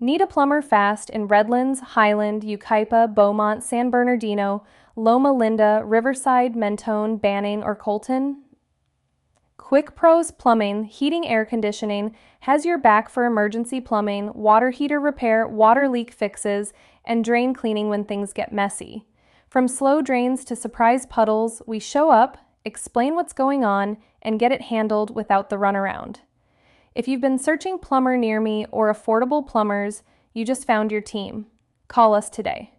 Need a plumber fast in Redlands, Highland, Yucaipa, Beaumont, San Bernardino, Loma Linda, Riverside, Mentone, Banning, or Colton? QuickPros Plumbing, Heating Air Conditioning has your back for emergency plumbing, water heater repair, water leak fixes, and drain cleaning when things get messy. From slow drains to surprise puddles, we show up, explain what's going on, and get it handled without the runaround. If you've been searching Plumber Near Me or affordable plumbers, you just found your team. Call us today.